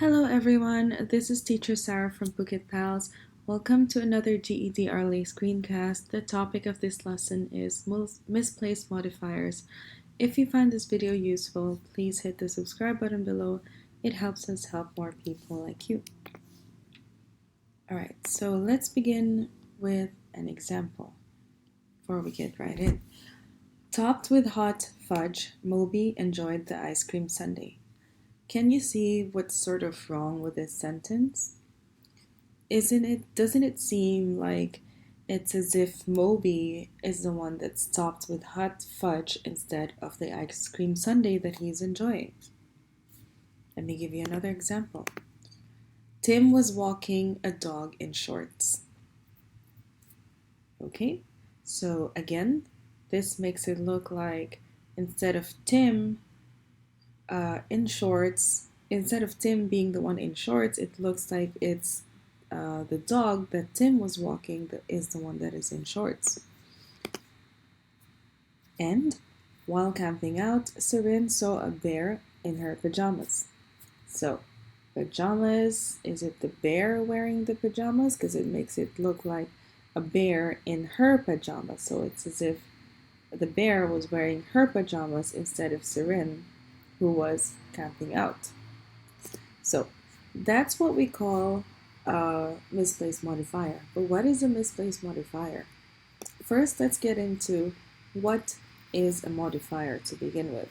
Hello everyone, this is Teacher Sarah from phuketpals. Welcome to another GED RLA screencast. The topic of this lesson is misplaced modifiers. If you find this video useful, please hit the subscribe button below. It helps us help more people like you. Alright, so let's begin with an example before we get right in. Topped with hot fudge, Moby enjoyed the ice cream sundae. Can you see what's sort of wrong with this sentence? Doesn't it seem like it's as if Moby is the one that's topped with hot fudge instead of the ice cream sundae that he's enjoying? Let me give you another example. Tim was walking a dog in shorts. Okay, so again, this makes it look like instead of Tim in shorts, instead of Tim being the one in shorts, it looks like it's the dog that Tim was walking that is the one that is in shorts. And while camping out, Serene saw a bear in her pajamas. So, pajamas, is it the bear wearing the pajamas? Because it makes it look like a bear in her pajamas. So it's as if the bear was wearing her pajamas instead of Serene, who was camping out. So that's what we call a misplaced modifier. But what is a misplaced modifier? First, let's get into what is a modifier to begin with.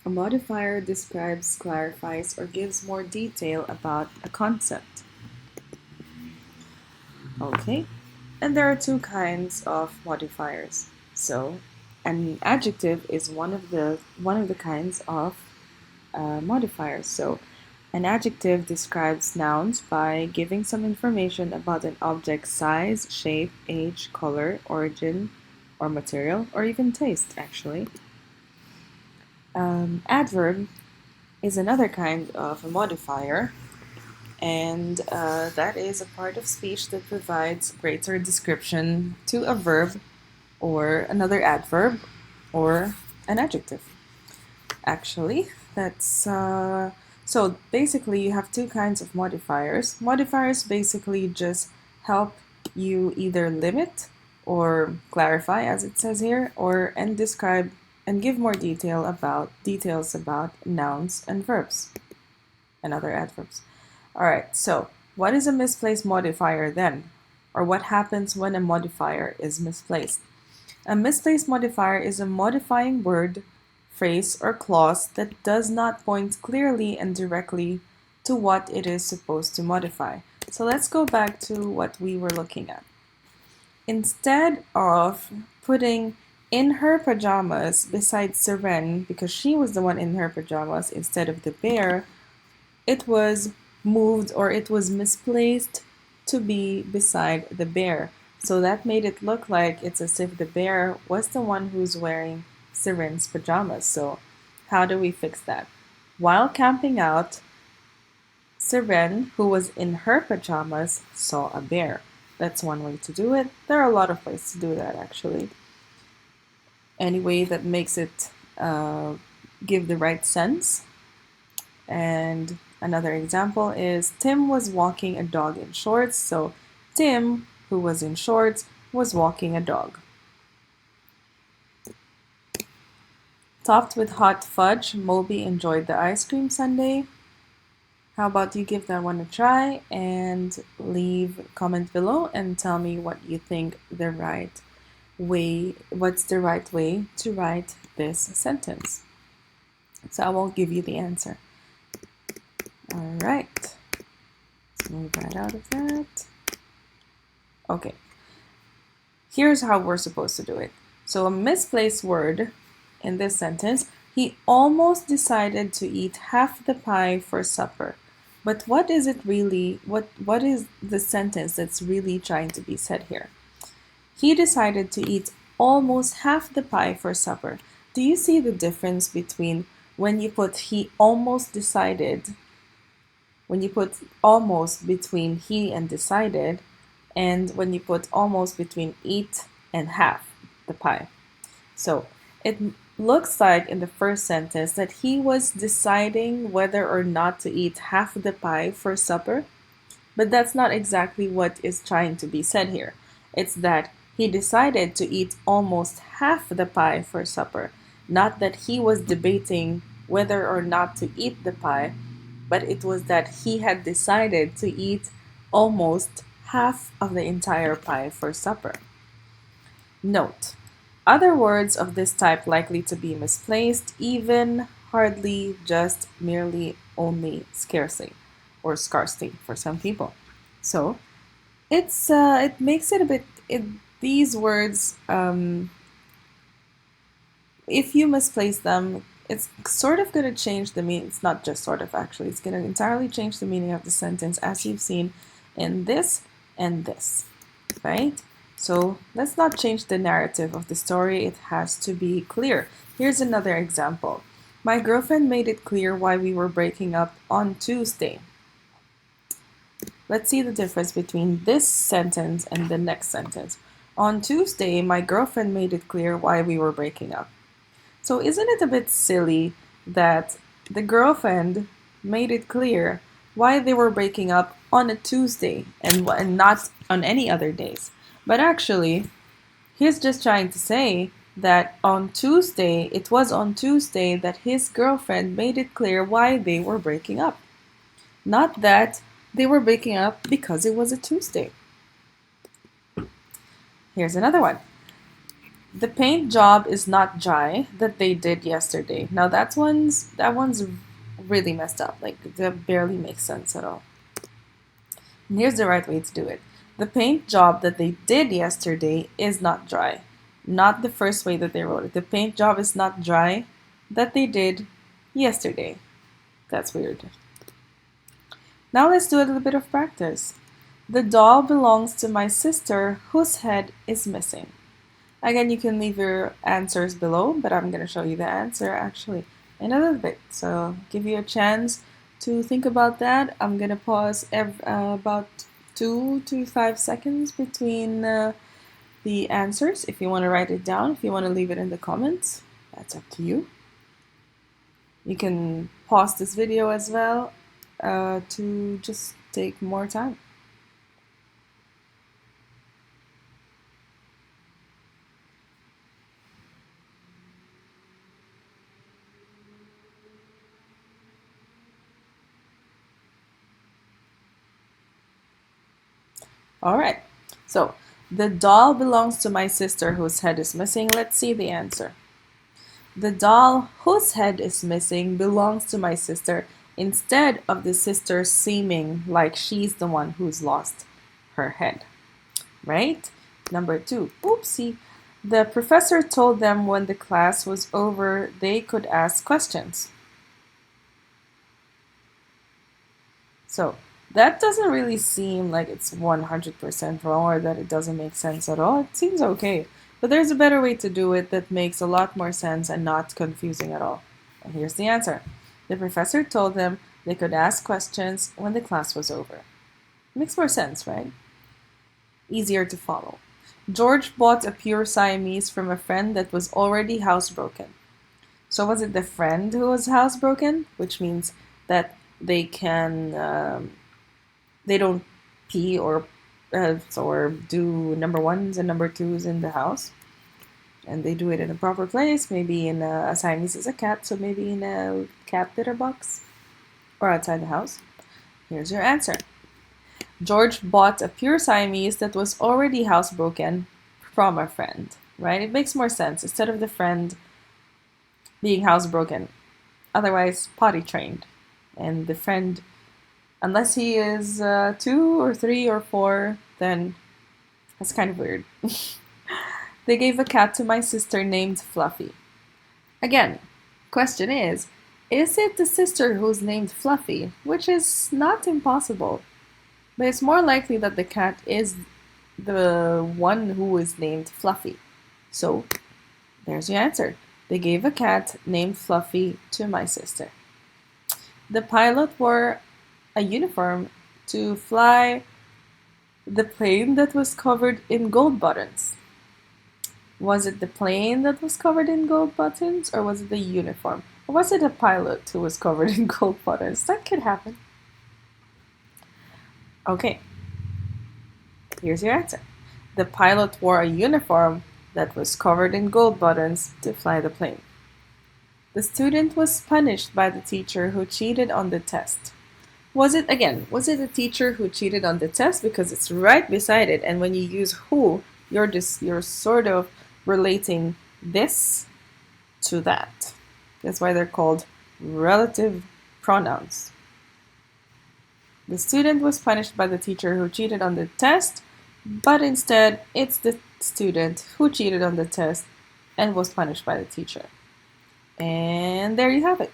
A modifier describes, clarifies, or gives more detail about a concept. Okay, and there are two kinds of modifiers. So an adjective is one of the kinds of modifiers. So an adjective describes nouns by giving some information about an object's size, shape, age, color, origin, or material, or even taste, actually. Adverb is another kind of a modifier, and that is a part of speech that provides greater description to a verb or another adverb or an adjective. Actually, that's so basically you have two kinds of modifiers. Modifiers basically just help you either limit or clarify, as it says here, and describe and give more details about nouns and verbs and other adverbs. All right, so what is a misplaced modifier then? Or what happens when a modifier is misplaced? A misplaced modifier is a modifying word, phrase, or clause that does not point clearly and directly to what it is supposed to modify. So let's go back to what we were looking at. Instead of putting in her pajamas beside Serene, because she was the one in her pajamas instead of the bear, it was moved or it was misplaced to be beside the bear. So that made it look like it's as if the bear was the one who's wearing Serene's pajamas. So how do we fix that? While camping out, Serene, who was in her pajamas, saw a bear. That's one way to do it. There are a lot of ways to do that, actually. Any way that makes it give the right sense. And another example is Tim was walking a dog in shorts. So Tim, who was in shorts, was walking a dog. Topped with hot fudge, Moby enjoyed the ice cream sundae. How about you give that one a try and leave a comment below and tell me what you think what's the right way to write this sentence. So I won't give you the answer. All right, let's move right out of that. Okay, here's how we're supposed to do it. So a misplaced word in this sentence, he almost decided to eat half the pie for supper. But what is it really, what is the sentence that's really trying to be said here? He decided to eat almost half the pie for supper. Do you see the difference between when you put he almost decided, when you put almost between he and decided, and when you put almost between eat and half the pie? So looks like in the first sentence that he was deciding whether or not to eat half the pie for supper, but that's not exactly what is trying to be said here. It's that he decided to eat almost half the pie for supper, not that he was debating whether or not to eat the pie, but it was that he had decided to eat almost half of the entire pie for supper. Note: other words of this type likely to be misplaced: even, hardly, just, merely, only, scarcely, or scarcely for some people. So it makes it a bit these words, if you misplace them, it's sort of going to change the meaning. It's not just sort of, actually, it's going to entirely change the meaning of the sentence, as you've seen in this and this, right? So let's not change the narrative of the story. It has to be clear. Here's another example. My girlfriend made it clear why we were breaking up on Tuesday. Let's see the difference between this sentence and the next sentence. On Tuesday, my girlfriend made it clear why we were breaking up. So isn't it a bit silly that the girlfriend made it clear why they were breaking up on a Tuesday and not on any other days? But actually, he's just trying to say that on Tuesday, it was on Tuesday that his girlfriend made it clear why they were breaking up. Not that they were breaking up because it was a Tuesday. Here's another one. The paint job is not dry that they did yesterday. Now that one's really messed up. Like, that barely makes sense at all. And here's the right way to do it. The paint job that they did yesterday is not dry. Not the first way that they wrote it. The paint job is not dry that they did yesterday. That's weird. Now let's do a little bit of practice. The doll belongs to my sister whose head is missing. Again, you can leave your answers below, but I'm going to show you the answer actually in a little bit. So give you a chance to think about that. I'm going to pause about 2 to 5 seconds between the answers. If you want to write it down, if you want to leave it in the comments, that's up to you. You can pause this video as well to just take more time. All right, so the doll belongs to my sister whose head is missing. Let's see the answer. The doll whose head is missing belongs to my sister instead of the sister seeming like she's the one who's lost her head, right? Number 2, oopsie. The professor told them when the class was over they could ask questions. So that doesn't really seem like it's 100% wrong or that it doesn't make sense at all. It seems okay. But there's a better way to do it that makes a lot more sense and not confusing at all. And here's the answer. The professor told them they could ask questions when the class was over. Makes more sense, right? Easier to follow. George bought a pure Siamese from a friend that was already housebroken. So was it the friend who was housebroken? Which means that they don't pee or do number ones and number twos in the house, and they do it in a proper place. Maybe in a Siamese is a cat, so maybe in a cat litter box or outside the house. Here's your answer. George bought a pure Siamese that was already housebroken from a friend, right? It makes more sense instead of the friend being housebroken, otherwise potty trained, and the friend, unless he is 2 or 3 or 4, then that's kind of weird. They gave a cat to my sister named Fluffy. Again, question is it the sister who's named Fluffy? Which is not impossible, but it's more likely that the cat is the one who is named Fluffy. So there's your answer. They gave a cat named Fluffy to my sister. The pilot wore a uniform to fly the plane that was covered in gold buttons. Was it the plane that was covered in gold buttons, or was it the uniform? Or was it a pilot who was covered in gold buttons? That could happen. Okay, here's your answer. The pilot wore a uniform that was covered in gold buttons to fly the plane. The student was punished by the teacher who cheated on the test. Was it a teacher who cheated on the test? Because it's right beside it, and when you use who, you're sort of relating this to that. That's why they're called relative pronouns. The student was punished by the teacher who cheated on the test, but instead it's the student who cheated on the test and was punished by the teacher. And there you have it.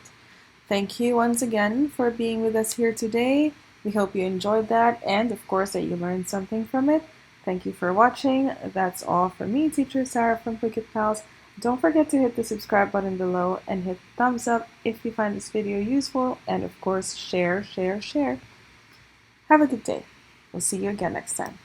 Thank you once again for being with us here today. We hope you enjoyed that and of course that you learned something from it. Thank you for watching. That's all for me, Teacher Sarah from phuketpals. Don't forget to hit the subscribe button below and hit thumbs up if you find this video useful, and of course share. Have a good day. We'll see you again next time.